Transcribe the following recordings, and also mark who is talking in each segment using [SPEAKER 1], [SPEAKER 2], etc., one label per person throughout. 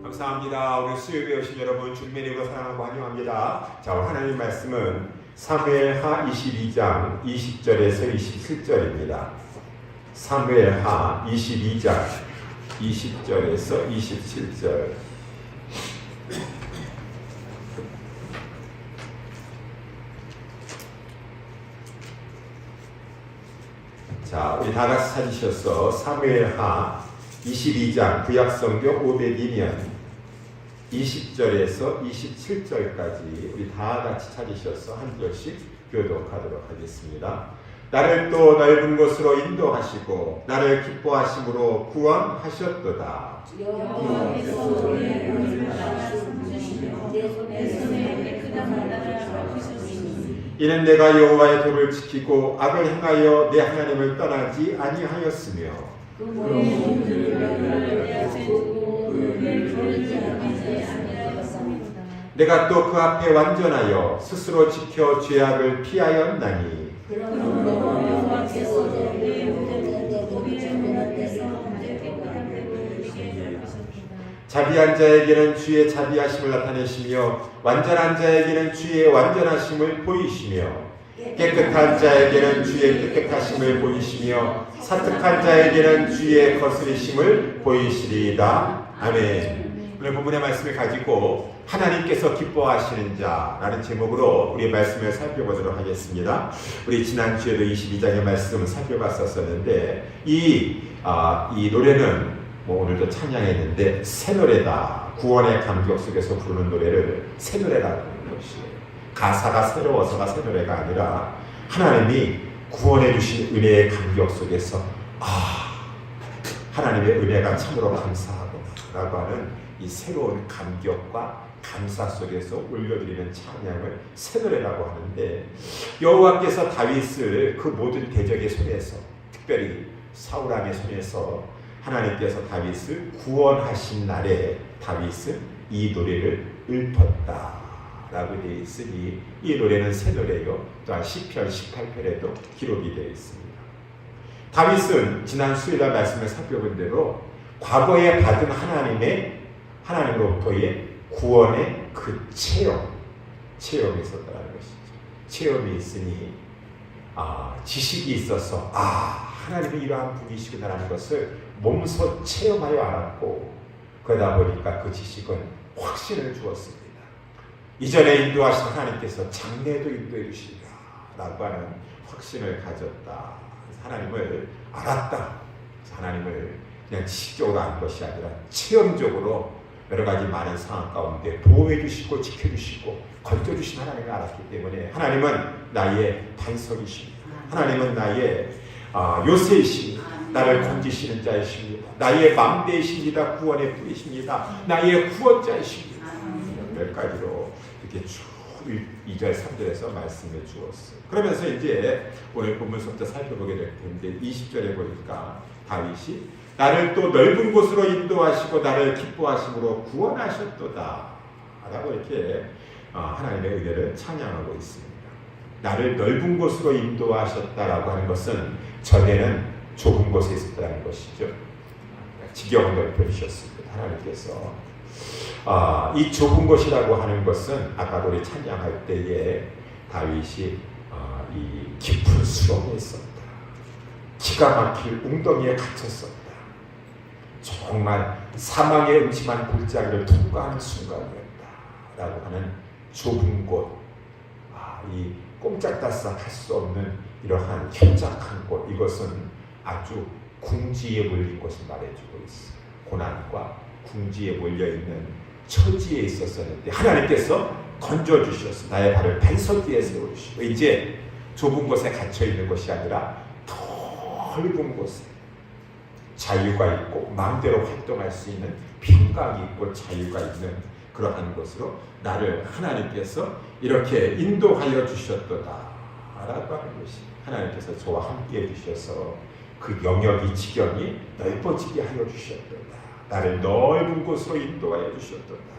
[SPEAKER 1] 감사합니다. 우리 수요일에 오신 여러분 주님의 이름으로 사랑하고 환영합니다. 자, 오늘 하나님 말씀은 사무엘하 22장 20절에서 27절입니다. 사무엘하 22장 20절에서 27절. 자, 우리 다 같이 찾으셔서 사무엘하 22장 구약성경 502면 20절에서 27절까지 우리 다 같이 찾으셔서 한 절씩 교독하도록 하겠습니다. 나를 또 넓은 곳으로 인도하시고 나를 기뻐하심으로 구원하셨도다.
[SPEAKER 2] 여호와께서 우리의 모든 말씀을 주시며 내 손에 깨끗한 바다를 주시니
[SPEAKER 1] 이는 내가 여호와의 도를 지키고 악을 행하여 내 하나님을 떠나지 아니하였으며
[SPEAKER 2] 그 모든 종들을 두고 그를 버리지 아니하였습니다.
[SPEAKER 1] 내가 또 그 앞에 완전하여 스스로 지켜 죄악을 피하였나니
[SPEAKER 2] 그러므로 여호와께서 우리의 모든 눈앞에서 깨끗한 배를 우리에게 주셨습니다.
[SPEAKER 1] 자비한 자에게는 주의 자비하심을 나타내시며 완전한 자에게는 주의 완전하심을 보이시며 깨끗한 자에게는 주의 깨끗하심을 보이시며 사특한 자에게는 주의 거스리심을 보이시리이다. 아멘. 오늘 본문의 말씀을 가지고 하나님께서 기뻐하시는 자라는 제목으로 우리의 말씀을 살펴보도록 하겠습니다. 우리 지난주에도 22장의 말씀 살펴봤었는데 이 노래는 오늘도 찬양했는데 새 노래다. 구원의 감격 속에서 부르는 노래를 새 노래라고 하는 것이에요. 가사가 새로워서가 새 노래가 아니라 하나님이 구원해 주신 은혜의 감격 속에서 하나님의 은혜가 참으로 감사하고 라고 하는 이 새로운 감격과 감사 속에서 올려드리는 찬양을 새 노래라고 하는데, 여호와께서 다윗을 그 모든 대적의 손에서, 특별히 사울왕의 손에서 하나님께서 다윗을 구원하신 날에 다윗은 이 노래를 읊었다 라고 되어 있으니 이 노래는 새 노래요. 또한 시편 18편에도 기록이 되어 있습니다. 다윗은 지난 수요일 말씀을 살펴본 대로 과거에 받은 하나님으로부터의 구원의 그 체험이 있었다는 것이죠. 체험이 있으니 지식이 있어서 하나님이 이러한 분이시구나라는 것을 몸소 체험하여 알았고, 그러다 보니까 그 지식은 확신을 주었습니다. 이전에 인도하신 하나님께서 장래에도 인도해 주시리라라고 하는 확신을 가졌다. 하나님을 알았다. 하나님을 그냥 지식적으로 안 것이 아니라 체험적으로 여러 가지 많은 상황 가운데 보호해 주시고 지켜주시고 건져주신 하나님을 알았기 때문에 하나님은 나의 반석이십니다. 하나님은 나의 요새이십니다. 나를 건지시는 자이십니다. 나의 망대이십니다. 구원의 뿌리십니다. 나의 구원자이십니다. 몇 가지로 이렇게 쭉 2절 3절에서 말씀해 주었어요. 그러면서 이제 오늘 본문서부터 살펴보게 될 텐데 20절에 보니까 다윗이 나를 또 넓은 곳으로 인도하시고 나를 기뻐하심으로 구원하셨도다 라고 이렇게 하나님의 은혜를 찬양하고 있습니다. 나를 넓은 곳으로 인도하셨다라고 하는 것은 전에는 좁은 곳에 있었다는 것이죠. 지경을 넓혀주셨습니다. 하나님께서 이 좁은 곳이라고 하는 것은 아까 우리 찬양할 때에 다윗이 이 깊은 수렁에 있었다. 기가 막힐 웅덩이에 갇혔었다. 정말 사망의 음침한 골짜기를 통과하는 순간이었다 라고 하는 좁은 곳, 이 꼼짝달싹 할 수 없는 이러한 협착한 곳, 이것은 아주 궁지에 몰린 것을 말해주고 있어요. 고난과 궁지에 몰려있는 처지에 있었었는데 하나님께서 건져주셨어. 나의 발을 반석 위에 세워주시고 이제 좁은 곳에 갇혀있는 것이 아니라 넓은 곳에 자유가 있고 마음대로 활동할 수 있는 평강이 있고 자유가 있는 그러한 것으로 나를 하나님께서 이렇게 인도하여 주셨도다 라고 하는 것이, 하나님께서 저와 함께 해주셔서 그 영역이 지경이 넓어지게 하여 주셨도다. 나를 넓은 곳으로 인도하여 주셨도다.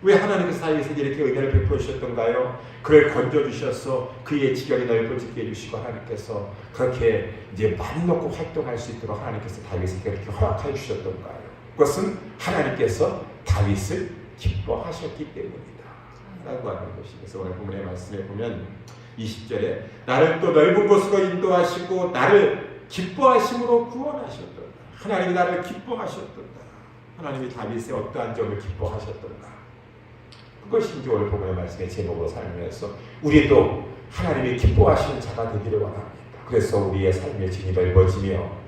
[SPEAKER 1] 왜 하나님께서 다윗에게 이렇게 은혜를 베풀어 주셨던가요? 그를 건져주셔서 그의 지경이 넓어지게 해주시고 하나님께서 그렇게 이제 마음 놓고 활동할 수 있도록 하나님께서 다윗에게 그렇게 허락하여 주셨던가요? 그것은 하나님께서 다윗을 기뻐하셨기 때문이다 라고 하는 것이. 그래서 오늘 본문의 말씀에 보면 20절에 나를 또 넓은 곳으로 인도하시고 나를 기뻐하심으로 구원하셨도다. 하나님이 나를 기뻐하셨도다. 하나님이 다윗의 어떠한 점을 기뻐하셨던가. 그것이 이제 오늘 본문의 말씀의 제목으로 살면서 우리도 하나님이 기뻐하시는 자가 되기를 원합니다. 그래서 우리의 삶의 진이 넓어지며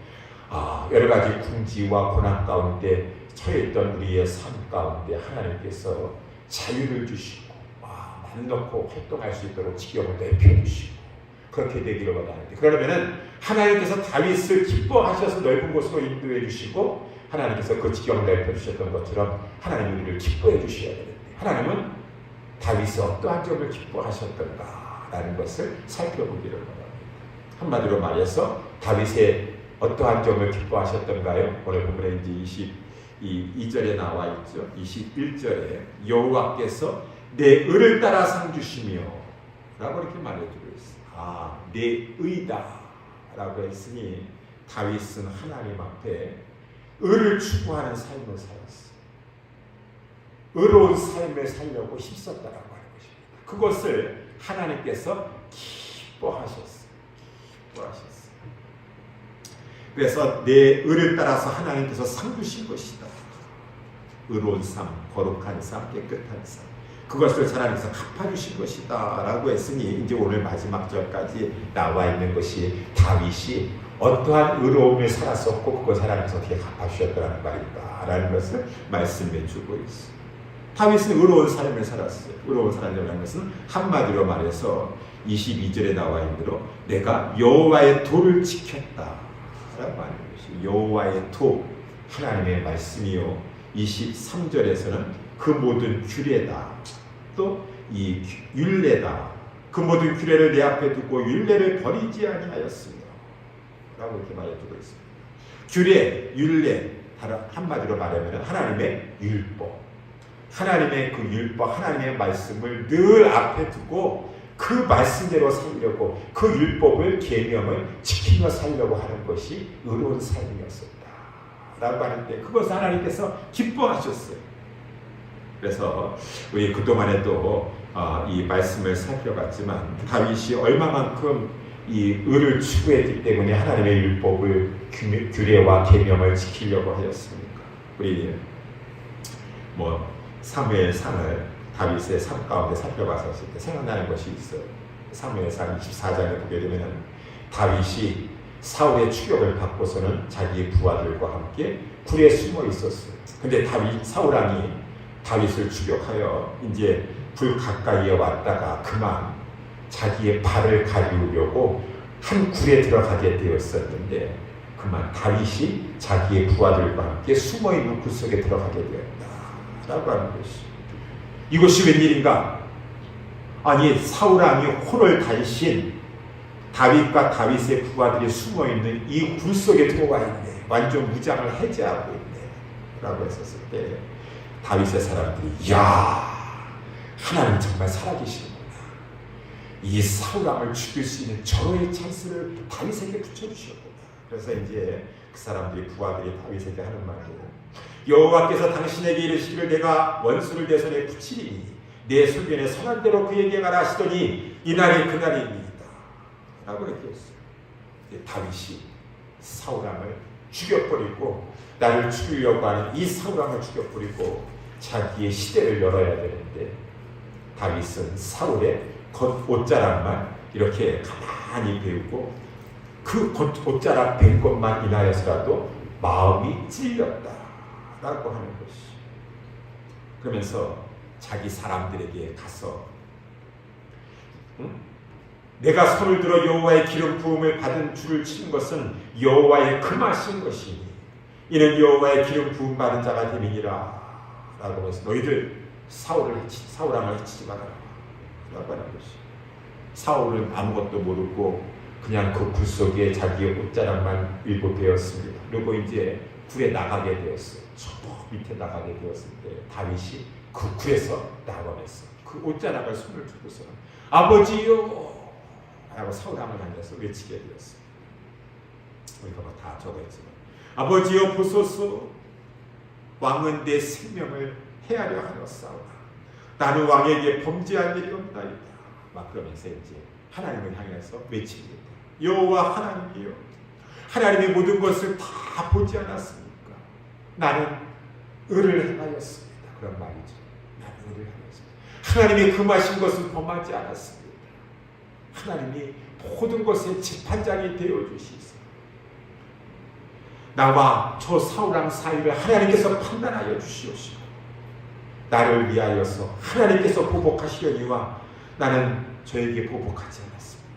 [SPEAKER 1] 여러 가지 궁지와 고난 가운데 처했던 우리의 삶 가운데 하나님께서 자유를 주시고 마음 놓고 활동할 수 있도록 지경을 넓혀주시고 그렇게 되기를 원하는데, 그러면은 하나님께서 다윗을 기뻐하셔서 넓은 곳으로 인도해 주시고 하나님께서 그 지경을 넓혀주셨던 것처럼 하나님 우리를 기뻐해 주셔야 되는데, 하나님은 다윗의 어떠한 점을 기뻐하셨던가 라는 것을 살펴보기를 원합니다. 한마디로 말해서 다윗의 어떠한 점을 기뻐하셨던가요? 오늘 본문에 이제 22절에 나와 있죠. 21절에 여호와께서 내 의를 따라 상 주시며 라고 이렇게 말해주고 있어요. 내 의다 라고 했으니 다윗은 하나님 앞에 의를 추구하는 삶을 살았어요. 의로운 삶을 살려고 힘썼다라고 하는 것입니다. 그것을 하나님께서 기뻐하셨어요. 그래서 내 의를 따라서 하나님께서 상 주신 것이다. 의로운 삶, 거룩한 삶, 깨끗한 삶, 그것을 하나님께서 갚아주신 것이다 라고 했으니 이제 오늘 마지막 절까지 나와 있는 것이 다윗이 어떠한 의로움을 살았었고 그것을 하나님께서 어떻게 갚아주셨다는 말이다 라는 것을 말씀해 주고 있어요. 다윗은 의로운 삶을 살았어요. 의로운 삶이라는 것은 한마디로 말해서 22절에 나와 있는 대로 내가 여호와의 도를 지켰다 라고 하는 것이 여호와의 도, 하나님의 말씀이요. 23절에서는 그 모든 규례다, 또 이 율례다, 그 모든 규례를 내 앞에 두고 율례를 버리지 아니하였으며 라고 이렇게 말해주고 있습니다. 규례, 율례, 한마디로 말하면 하나님의 율법, 하나님의 그 율법, 하나님의 말씀을 늘 앞에 두고 그 말씀대로 살려고 그 율법을 계명을 지키며 살려고 하는 것이 의로운 삶이었었다 라고 하는데, 그것을 하나님께서 기뻐하셨어요. 그래서 우리 그동안에도 이 말씀을 살펴봤지만 다윗이 얼마만큼 이 의를 추구했기 때문에 하나님의 율법을 규례와 계명을 지키려고 하였습니까? 우리 사무엘상을 다윗의 삶 가운데 살펴봤을 때 생각나는 것이 있어요. 사무엘상 24장에 보게 되면 다윗이 사울의 추격을 받고서는 자기의 부하들과 함께 굴에 숨어 있었어요. 근데 사울왕이 다윗을 추격하여 이제 불 가까이에 왔다가 그만 자기의 발을 가리우려고 한 굴에 들어가게 되었었는데 그만 다윗이 자기의 부하들과 함께 숨어 있는 굴 속에 들어가게 되었다라고 하는 것이. 이것이 웬일인가? 아니, 사울왕이 혼을 단신 다윗과 다윗의 부하들이 숨어있는 이 굴 속에 들어와 있네. 완전 무장을 해제하고 있네 라고 했었을 때 다윗의 사람들이 하나님 정말 살아계시는구나. 이 사울왕을 죽일 수 있는 절호의 찬스를 다윗에게 붙여주셨구나. 그래서 이제 그 사람들이 부하들이 다윗에게 하는 말이에요. 여호와께서 당신에게 이르시기를 내가 원수를 내 손에 붙이리니 내 소견에 선한 대로 그에게 가라 하시더니 이날이 그날이니이다 라고 이렇게 했어요. 다윗이 사울왕을 죽여버리고 나를 죽이려고 하는 이 사울왕을 죽여버리고 자기의 시대를 열어야 되는데 다윗은 사울의 겉옷자락만 이렇게 가만히 배우고 그 겉옷자락 된 것만 인하여서라도 마음이 찔렸다 라고 하는 것이. 그러면서 자기 사람들에게 가서 내가 손을 들어 여호와의 기름 부음을 받은 줄을 치는 것은 여호와의 금하신 것이니 이는 여호와의 기름 부음 받은 자가 됨이니라 라고 해서 너희들 사울왕을 해치지 말아라 라고 하는 것이. 사울은 아무것도 모르고 그냥 그 굴 속에 자기의 옷자락만 일고 되었습니다. 그리고 이제 굴에 나가게 되었어요. 저 밑에 나가게 되었을 때 다윗이 그 굴에서 나와냈어. 그 옷자락을 손을 주고서 아버지요 라고 사울왕을 향해서 외치게 되었어요. 우리가 다 적어있지만 아버지여 보소서, 왕은 내 생명을 헤아려 하였사오나 나는 왕에게 범죄한 일이 없나이다. 막 그러면서 이제 하나님을 향해서 외칩니다. 여호와 하나님이여, 하나님의 모든 것을 다 보지 않았습니까? 나는 의를 행하였습니다. 그런 말이죠. 나는 의를 행하였습니다. 하나님이 금하신 것을 범하지 않았습니다. 하나님이 모든 것의 재판장이 되어주시소. 나와 저 사울왕 사이를 하나님께서 판단하여 주시옵시고 나를 위하여서 하나님께서 보복하시려니와 나는 저에게 보복하지 않았습니다.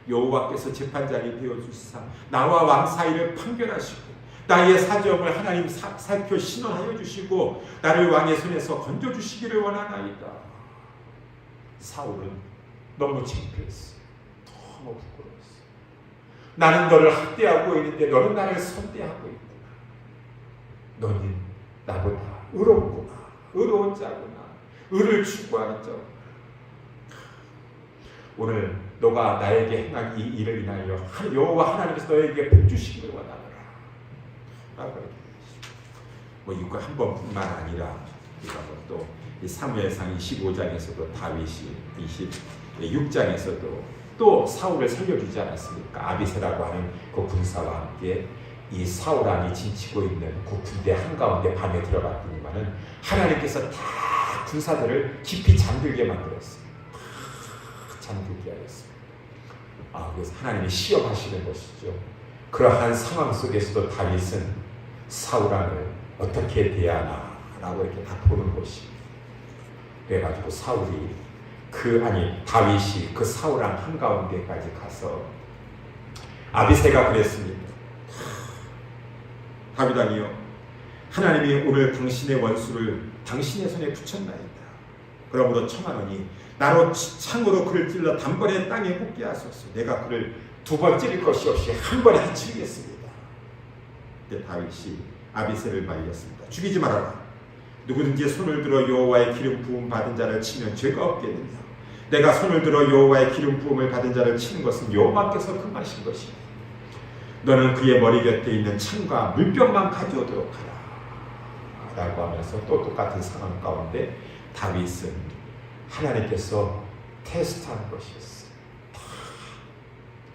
[SPEAKER 1] 여호와께서 재판장이 되어주시사 나와 왕 사이를 판결하시고 나의 사정을 하나님 살펴 신원하여 주시고 나를 왕의 손에서 건져주시기를 원하나이다. 사울은 너무 창피했어. 너무 부끄러웠어. 나는 너를 학대하고 있는데 너는 나를 선대하고 있구나. 너는 나보다 의롭구나. 의로운 자구나. 의를 추구하는 자구나. 오늘 너가 나에게 행한 이 일을 인하여 여호와 하나님께서 너에게 복 주시기를 원하노라. 뭐 이거 한 번뿐만 아니라 또 사무엘상 25장에서도 다윗이 26장에서도 또 사울을 살려주지 않았습니까? 아비새라고 하는 그 군사와 함께 이 사울 왕이 진치고 있는 그 군대 한가운데 밤에 들어갔더니만은 하나님께서 다 군사들을 깊이 잠들게 만들었어요. 잠들게 하였습니다. 그래서 하나님이 시험하시는 것이죠. 그러한 상황 속에서도 다윗은 사울 왕을 어떻게 대하나 라고 이렇게 다 보는 것이. 그래가지고 다윗이 그 사울 왕 한가운데까지 가서 아비새가 그랬습니다. 다윗 왕이여, 하나님이 오늘 당신의 원수를 당신의 손에 붙였나이다. 그러므로 청하노니 나로 창으로 그를 찔러 단번에 땅에 꽂게 하소서. 내가 그를 두 번 찌를 것이 없이 한 번에 해치우겠습니다. 그때 다윗이 아비새를 말렸습니다. 죽이지 말아라. 누구든지 손을 들어 여호와의 기름 부음 받은 자를 치면 죄가 없겠느냐. 내가 손을 들어 여호와의 기름 부음을 받은 자를 치는 것은 여호와께서 금하신 것이니 너는 그의 머리 곁에 있는 창과 물병만 가져오도록 하라. 라고 하면서 또 똑같은 상황 가운데 다윗은 하나님께서 테스트하는 것이었어요.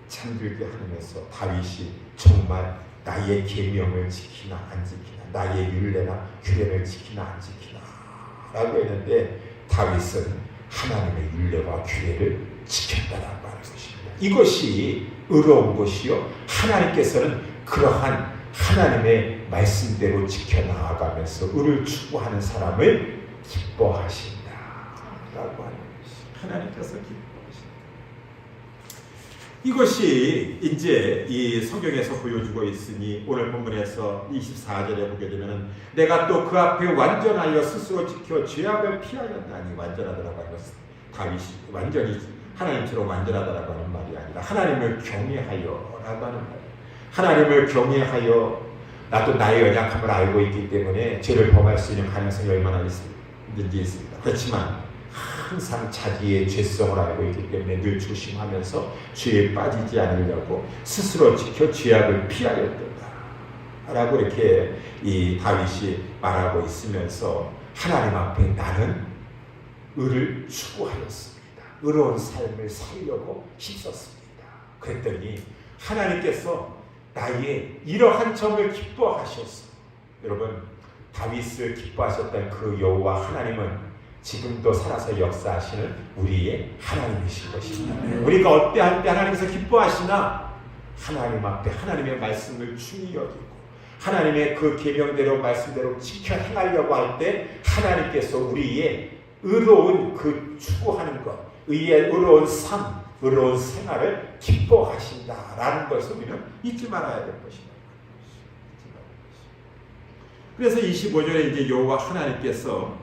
[SPEAKER 1] 잠들게 하면서 다윗이 정말 나의 계명을 지키나 안 지키나, 나의 율례나 규례를 지키나 안 지키나 라고 했는데 다윗은 하나님의 율례와 규례를 지켰다라고 하는 것입니다. 이것이 의로운 것이요, 하나님께서는 그러한 하나님의 말씀대로 지켜나가면서 의를 추구하는 사람을 기뻐하신다 라고 하는 것이 하나님께서 기뻐하신다. 이것이 이제 이 성경에서 보여주고 있으니 오늘 본문에서 24절에 보게 되면 내가 또 그 앞에 완전하여 스스로 지켜 죄악을 피하였나니, 완전하다라고 하는 것은 다윗이 완전히 하나님처럼 완전하다라고 하는 말이 아니라 하나님을 경외하여 라고 하는 말이에요. 하나님을 경외하여 나도 나의 연약함을 알고 있기 때문에 죄를 범할 수 있는 가능성이 얼마나 있는지 있습니다. 그렇지만 항상 자기의 죄성을 알고 있기 때문에 늘 조심하면서 죄에 빠지지 않으려고 스스로 지켜 죄악을 피하였다 라고 이렇게 이 다윗이 말하고 있으면서 하나님 앞에 나는 의를 추구하였습니다. 의로운 삶을 살려고 힘썼습니다. 그랬더니 하나님께서 나의 이러한 점을 기뻐하셨어. 여러분, 다윗을 기뻐하셨던 그 여호와 하나님은 지금도 살아서 역사하시는 우리의 하나님이신 것입니다. 우리가 어때할 때 하나님께서 기뻐하시나? 하나님 앞에 하나님의 말씀을 중히 여기고 하나님의 그 계명대로 말씀대로 지켜 행하려고 할 때 하나님께서 우리의 의로운 그 추구하는 것, 의로운 삶, 의로운 생활을 기뻐하신다라는 것을 우리는 잊지 말아야 될 것입니다. 그래서 25절에 이제 여호와 하나님께서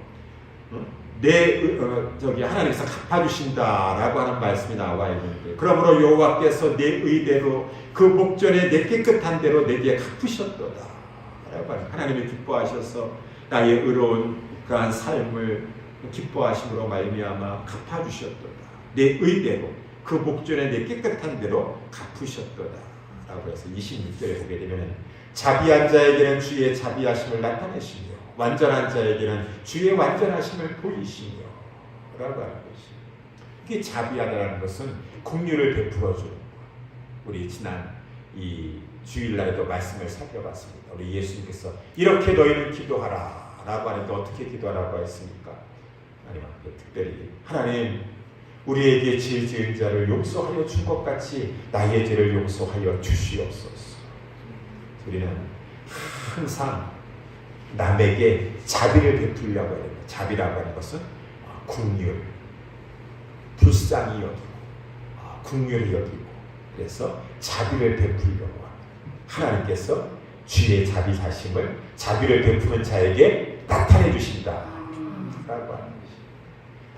[SPEAKER 1] 하나님께서 갚아주신다라고 하는 말씀이 나와 있는데, 그러므로 여호와께서 내 의대로 그 목전에 내 깨끗한 대로 내게 갚으셨도다 라고 하는, 하나님이 기뻐하셔서 나의 의로운 그러한 삶을 기뻐하심으로 말미암아 갚아주셨도다. 내 의대로 그 목전에 내 깨끗한 대로 갚으셨도다 라고 해서 26절에 보게 되면 자비한 자에게는 주의 자비하심을 나타내시며 완전한 자에게는 주의 완전하심을 보이시며 라고 하는 것이. 이게 자비하다라는 것은 긍휼을 베풀어 주는 것. 우리 지난 이 주일날에도 말씀을 살펴봤습니다. 우리 예수님께서 이렇게 너희는 기도하라 라고 하는데 어떻게 기도하라고 했습니까? 아니면 특별히 하나님 우리에게 죄 지은 자를 용서하여 준 것 같이 나의 죄를 용서하여 주시옵소서. 우리는 항상 남에게 자비를 베풀려고 해야 됩니다. 자비라고 하는 것은 긍휼, 불쌍히 여기고 긍휼히 여기고 그래서 자비를 베풀려고 합니다. 하나님께서 주의 자비하심을 자비를 베푸는 자에게 나타내 주신다 라고 하는 것입니다.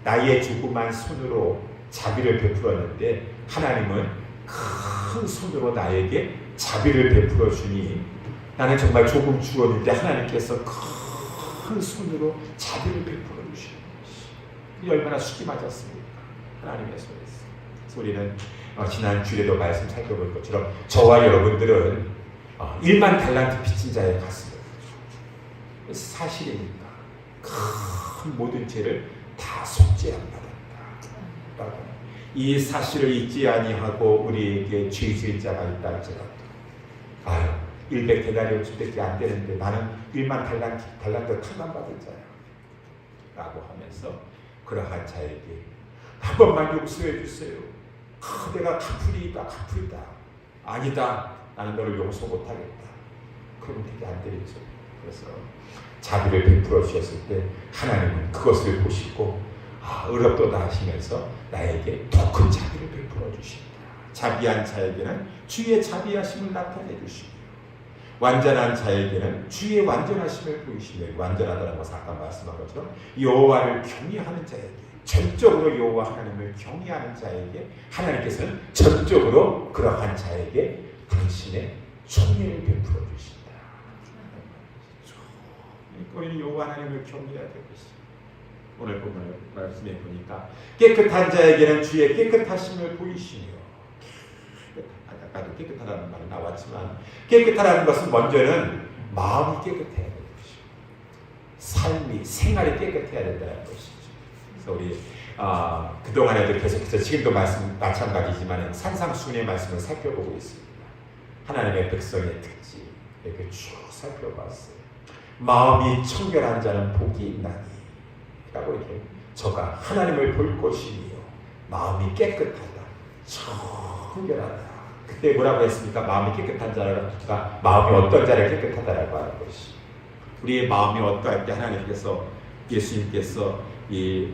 [SPEAKER 1] 나의 조그만 손으로 자비를 베풀었는데 하나님은 큰 손으로 나에게 자비를 베풀어 주니 나는 정말 조금 주었는데 하나님께서 큰 손으로 자비를 베풀어 주시는 것이 얼마나 숙이 맞았습니까? 하나님의 손에서. 그래서 우리는 지난 주에도 말씀 살펴본 것처럼 저와 여러분들은 1만 달란트 빚진 자의 가슴을 사실입니다. 큰 모든 죄를 다 속죄함 받았다. 이 사실을 잊지 아니하고 우리에게 죄 지은 자가 있다 할지라도 100데나리온밖에 안 되는데 나는 1만 달란트 탕감 받을 자야 라고 하면서 그러한 자에게 한 번만 용서해 주세요. 내가 갚으리이다. 아니다. 나는 너를 용서 못하겠다. 그러면 되게 안 되겠죠. 그래서 자비를 베풀어 주셨을 때 하나님은 그것을 보시고 의롭도다 하시면서 나에게 더 큰 자비를 베풀어 주신다. 자비한 자에게는 주의 자비하심을 나타내 주시며 완전한 자에게는 주의 완전하심을 보이시며 완전하다는 것은 아까 말씀한 것처럼 여호와를 경외하는 자에게 전적으로 여호와 하나님을 경외하는 자에게 하나님께서는 전적으로 그러한 자에게 당신의 총애를 베풀어 주신다. 우리는 여호와 하나님을 경외해야 될 것입니다. 오늘 본문을 말씀해 보니까 깨끗한 자에게는 주의 깨끗하심을 보이시며 아까도 깨끗하다는 말이 나왔지만 깨끗하다는 것은 먼저는 마음이 깨끗해야 되는 것이고 삶이 생활이 깨끗해야 된다는 것이죠. 그래서 우리 그동안에도 계속해서 지금도 마찬가지지만 산상순의 말씀을 살펴보고 있습니다. 하나님의 백성의 특징 이렇게 쭉 살펴봤어요. 마음이 청결한 자는 복이 있나니 라고 이렇게 저가 하나님을 볼 것이며 마음이 깨끗하다 청결하다. 그때 뭐라고 했습니까? 마음이 깨끗한 자가 마음이 어떤 자를 깨끗하다라고 하는 것이 우리의 마음이 어떠할 때 하나님께서 예수님께서 이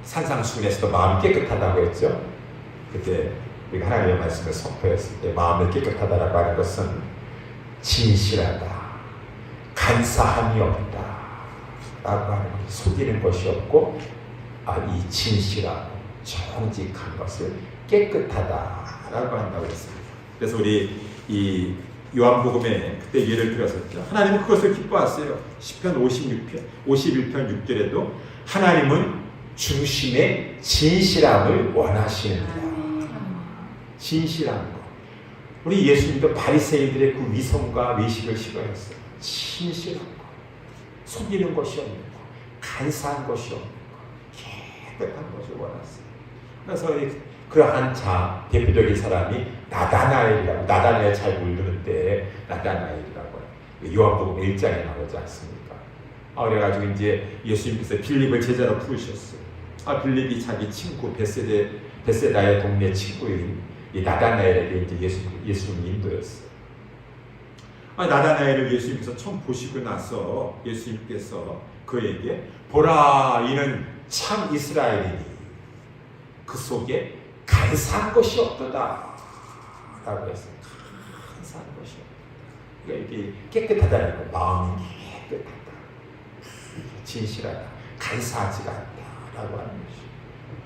[SPEAKER 1] 산상순에서도 마음이 깨끗하다고 했죠. 그때 우리가 하나님의 말씀을 선포했을 때 마음이 깨끗하다라고 하는 것은 진실하다, 간사함이 없다 라고 하는 것이 속이는 것이 없고 이 진실하고 정직한 것을 깨끗하다라고 한다고 했습니다. 그래서 우리 이 요한복음에 그때 예를 들었었죠. 하나님은 그것을 기뻐하세요. 시편 51편 6절에도 하나님은 중심의 진실함을 원하시는다. 진실한 것. 우리 예수님도 바리새인들의 그 위선과 외식을 싫어했어요. 진실한 것, 속이는 것이 없는 것, 간사한 것이 없는 것, 깨끗한 것을 원했어요. 그래서 그러한 자 대표적인 사람이 나다나엘이라고, 나다나엘 잘 모르는데 나다나엘이라고 요한복음 1장에 나오지 않습니까? 그래가지고 이제 예수님께서 빌립을 제자로 부르셨어요. 빌립이 자기 친구 베세다의 동네 친구인 이 나다나엘에게 이제 예수님이 인도했어요. 나다나엘을 예수님께서 처음 보시고 나서 예수님께서 그에게 보라 이는 참 이스라엘이니 그 속에 간사한 것이 없도다 라고 했어요. 간사한 것이 없다. 그러니까 이게 깨끗하다는 거, 마음이 깨끗하다, 진실하다, 간사하지가 않다 라고 하는 것이죠.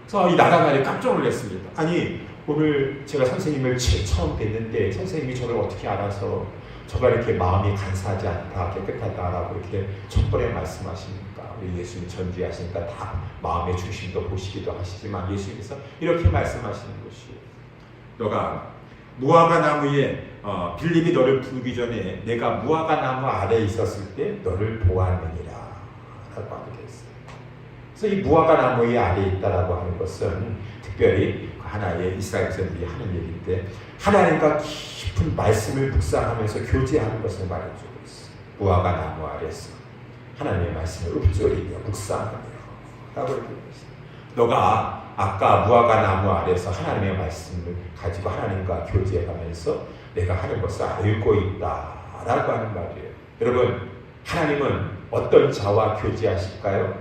[SPEAKER 1] 그래서 이 나다나엘이 깜짝 놀랐습니다. 아니 오늘 제가 선생님을 처음 뵀는데 선생님이 저를 어떻게 알아서 저가 이렇게 마음이 간사하지 않다, 깨끗하다라고 이렇게 첫 번에 말씀하십니까? 우리 예수님 전지하시니까 다 마음의 중심도 보시기도 하시지만 예수님께서 이렇게 말씀하시는 것이 너가 무화과 나무에 빌림이 너를 부르기 전에 내가 무화과 나무 아래에 있었을 때 너를 보았느니라 라고 하게 됐어요. 그래서 이 무화과 나무의 아래에 있다라고 하는 것은 특별히 하나의 이스라엘 백성들이 하는 얘기인데 하나님과 깊은 말씀을 묵상하면서 교제하는 것을 말해주고 있어요. 무화과 나무 아래에서 하나님의 말씀을 읊조리며 묵상하며 라고 이렇게 있어요. 너가 아까 무화과 나무 아래에서 하나님의 말씀을 가지고 하나님과 교제하면서 내가 하는 것을 알고 있다라고 하는 말이에요. 여러분, 하나님은 어떤 자와 교제하실까요?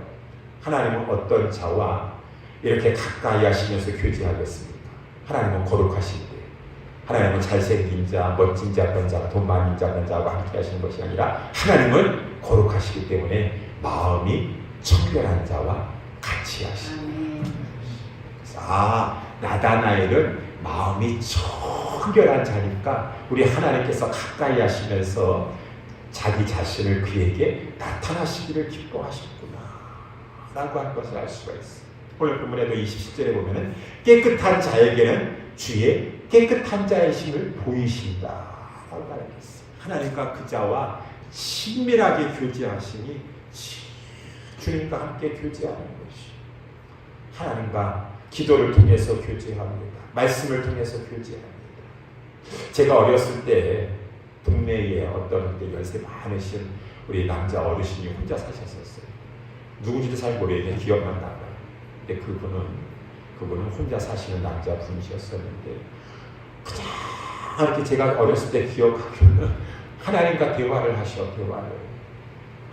[SPEAKER 1] 하나님은 어떤 자와 이렇게 가까이 하시면서 교제하겠습니까? 하나님은 거룩하실 때, 하나님은 잘생긴 자, 멋진 자, 그런 자가 돈 많은 자, 그런 자와 함께 하시는 것이 아니라 하나님은 거룩하시기 때문에 마음이 청결한 자와 같이 하십니다. 나다나엘은 마음이 청결한 자니까 우리 하나님께서 가까이 하시면서 자기 자신을 그에게 나타나시기를 기뻐하셨구나 라고 하는 것을 알 수가 있어요. 오늘 본문에도 27절에 보면은 깨끗한 자에게는 주의 깨끗한 자의 힘을 보이신다 라고 말했어요. 하나님과 그 자와 친밀하게 교제하시니 주님과 함께 교제하는 것이 하나님과 기도를 통해서 교제합니다. 말씀을 통해서 교제합니다. 제가 어렸을 때 동네에 어떤 연세 많으신 우리 남자 어르신이 혼자 사셨었어요. 누군지도 잘 모르겠는데 기억만 나요. 근데 그분은 혼자 사시는 남자분이셨었는데 그냥 이렇게 제가 어렸을 때 기억하기로는 하나님과 대화를 하셔.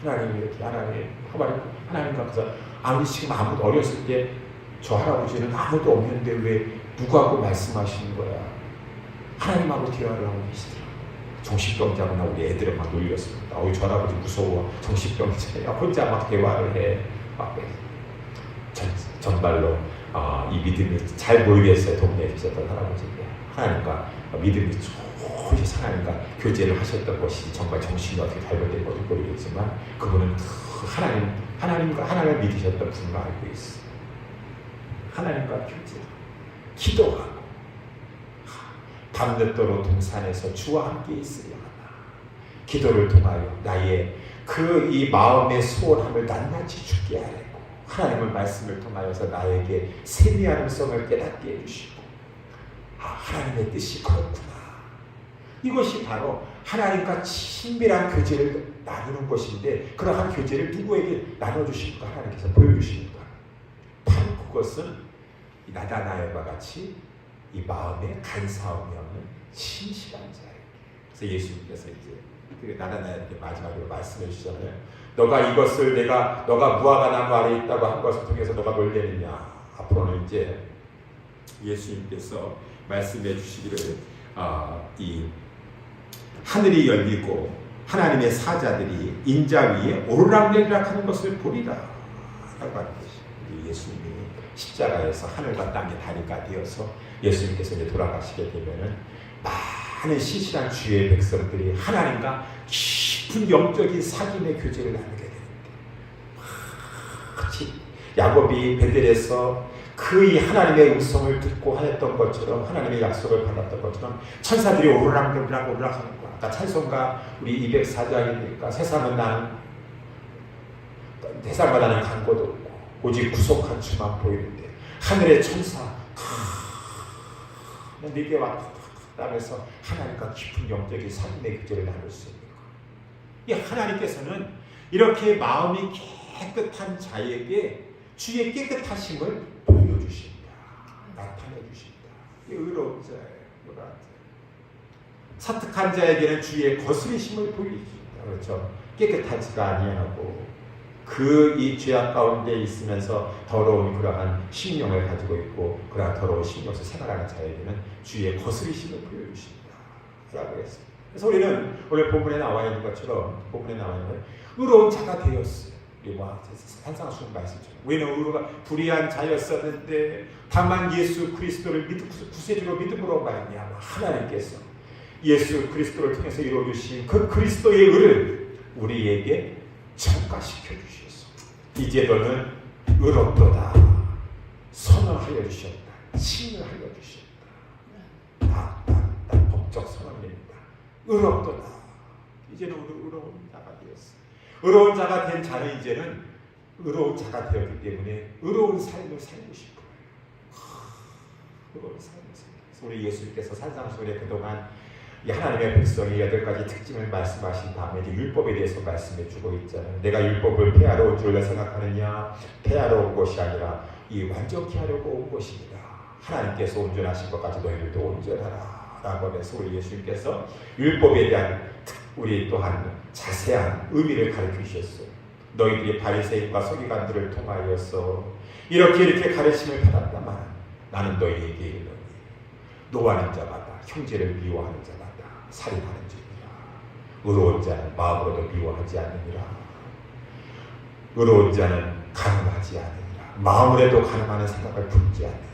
[SPEAKER 1] 하나님이 이렇게 하나님과 그래서 아무리 지금 아무도 어렸을 때 저 할아버지는 아무도 없는데 왜 누구하고 말씀하시는 거야? 하나님하고 대화를 하고 계시더라고요. 정신병자구나. 우리 애들은 막 놀렸습니다. 저 할아버지 무서워. 정신병자야. 혼자 막 대화를 해. 막 정말로 이 믿음이 잘 모르겠어요. 동네에 계셨던 할아버지인데 하나님과 믿음이 조금 하나님과 교제를 하셨던 것이 정말 정신이 어떻게 잘못된 건지 모르겠지만 그분은 하나님을 믿으셨던 분으로 알고 있어요. 하나님과 교제, 기도하고 밤늦도록 동산에서 주와 함께 있으려 하나 기도를 통하여 나의 이 마음의 소원함을 낱낱이 주게 하려고 하나님의 말씀을 통하여서 나에게 세미한 음성을 깨닫게 해주시고 하나님의 뜻이 그렇구나. 이것이 바로 하나님과 친밀한 교제를 나누는 것인데 그러한 교제를 누구에게 나눠주십니까? 하나님께서 보여주십니까? 바로 그것은 나다나엘과 같이 이 마음에 간사함이 없는 신실한 자에게. 그래서 예수님께서 이제 나다나엘에게 마지막으로 말씀해 주시잖아요. 너가 이것을 너가 무화과 나무 아래 있다고 한 것을 통해서 너가 뭘 내느냐. 앞으로는 이제 예수님께서 말씀해 주시기를 이 하늘이 열리고 하나님의 사자들이 인자 위에 오르락내리락 하는 것을 보리라 라고 하는 것이 예수님이 십자가에서 하늘과 땅의 다리가 되어서 예수님께서 이제 돌아가시게 되면은 많은 신실한 주의 백성들이 하나님과 깊은 영적인 사귐의 교제를 나누게 되는데 같이 야곱이 베델에서 그 하나님의 음성을 듣고 하였던 것처럼 하나님의 약속을 받았던 것처럼 천사들이 오르락내리락 올라가는 거야. 아까 찬송가 우리 204장이니까 세상마다 나는 간고도 없고 오직 구속한 주만 보이는데 하늘의 천사 네게 왔다 하면서 하나님과 깊은 영적인 사귐의 교제를 나눌 수 있는 거예요. 이 하나님께서는 이렇게 마음이 깨끗한 자에게 주의 깨끗하심을 보여주신다. 나타내주신다. 의로운 자예요. 사특한 자에게는 주의 거스리심을 보여주신다. 그렇죠. 깨끗하지가 아니하고 이 죄악 가운데 있으면서 더러운 그러한 심령을 가지고 있고 그러한 더러운 심령에서 생활하는 자에게는 주의 거스리심을 보여주신다 라고 했습니다. 그래서 우리는 오늘 본문에 나와 있는 것처럼 의로운 자가 되었어요. 우리 산상수훈 말씀처럼 우리는 의로가 불의한 자였었는데 다만 예수 그리스도를 구세주로 믿음으로 말미암아 하나님께서 예수 그리스도를 통해서 이루어주신 그 그리스도의 의를 우리에게 전가시켜 주셔서 이제 너는 의롭도다 선언하여 주셨다. 칭을 하여 주셨다. 법적 선언입니다. 의롭도다. 이제는 의로운 자가 되었어. 의로운 자가 된 자는 이제는 의로운 자가 되었기 때문에 의로운 삶을 살고 싶어요. 의로운 삶을 살고. 우리 예수님께서 산상수훈에 그동안 이 하나님의 백성이 8가지 특징을 말씀하신 다음에 이제 율법에 대해서 말씀해 주고 있잖아요. 내가 율법을 폐하러 온 줄로 생각하느냐? 폐하러 온 것이 아니라 이 완전케 하려고 온 것입니다. 하나님께서 온전하신 것 같이 너희들도 온전하라 라고 하면서 우리 예수님께서 율법에 대한 우리 또한 자세한 의미를 가르쳐 주셨어요. 너희들이 바리새인과 서기관들을 통하여서 이렇게 가르침을 받았다만 나는 너희에게 이르노니 노하는 자마다 형제를 미워하는 자마다 살인하는 자니라. 의로운 자는 마음으로도 미워하지 않느니라. 의로운 자는 가늠하지 않느니라. 마음으로도 가늠하는 생각을 품지 않느니라.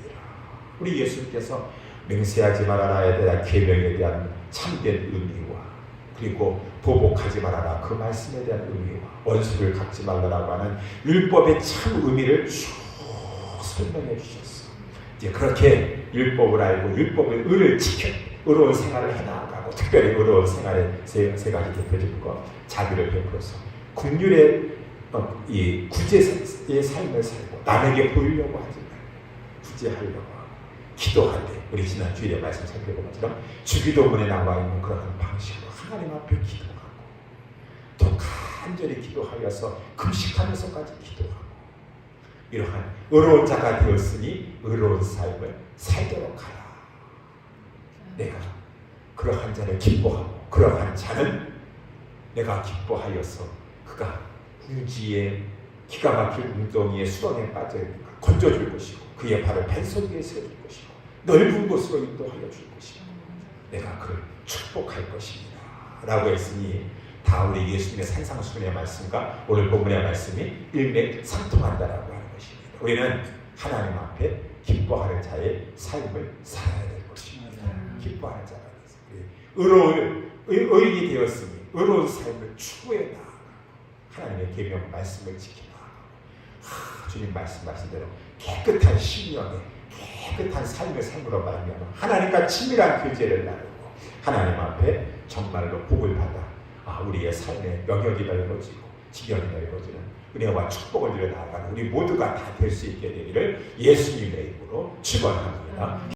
[SPEAKER 1] 우리 예수님께서 맹세하지 말아라에 대한 계명에 대한 참된 의미와 그리고 보복하지 말아라 그 말씀에 대한 의미와 원수를 갚지 말라라고 하는 율법의 참 의미를 쭉 설명해 주셨어. 이제 그렇게 율법을 알고 율법의 의를 지켜 의로운 생활을 해나가고 특별히 의로운 생활의 세 가지 대표적인 것 자비를 베풀어서 긍휼의 이 구제의 삶을 살고 남에게 보이려고 하지 말고 구제하려고 하고 기도할 때 우리 지난 주일에 말씀 살펴본 것처럼 주기도문에 나와 있는 그러한 방식으로 하나님 앞에 기도하고 또 간절히 기도하여서 금식하면서까지 기도하고 이러한 의로운 자가 되었으니 의로운 삶을 살도록 하라. 내가 그러한 자를 기뻐하고 그러한 자는 내가 기뻐하여서 그가 궁지에 기가 막힐 웅덩이에 수렁에 빠져 건져줄 것이고 그의 발을 펜선 위에 세워줄 것이고 넓은 곳으로 인도하여 줄 것이고 내가 그를 축복할 것입니다 라고 했으니 다 우리 예수님의 산상수훈의 말씀과 오늘 본문의 말씀이 일맥상통한다라고 하는 것입니다. 우리는 하나님 앞에 기뻐하는 자의 삶을 살아야 될 것입니다. 기뻐하는 자가 되어서 의로운 의인이 되었으니 의로운 삶을 추구해 나아가고 하나님의 계명 말씀을 지켜 나아가고 주님 말씀하신 대로 깨끗한 심령에 깨끗한 삶을 삶으로 말미암아 하나님과 친밀한 교제를 나누고 하나님 앞에 정말로 복을 받아 우리의 삶의 영역이 넓어지고 지경이 넓어지는 은혜와 축복을 누려 나아가는 우리 모두가 다 될 수 있게 되기를 예수님의 이름으로 축원합니다.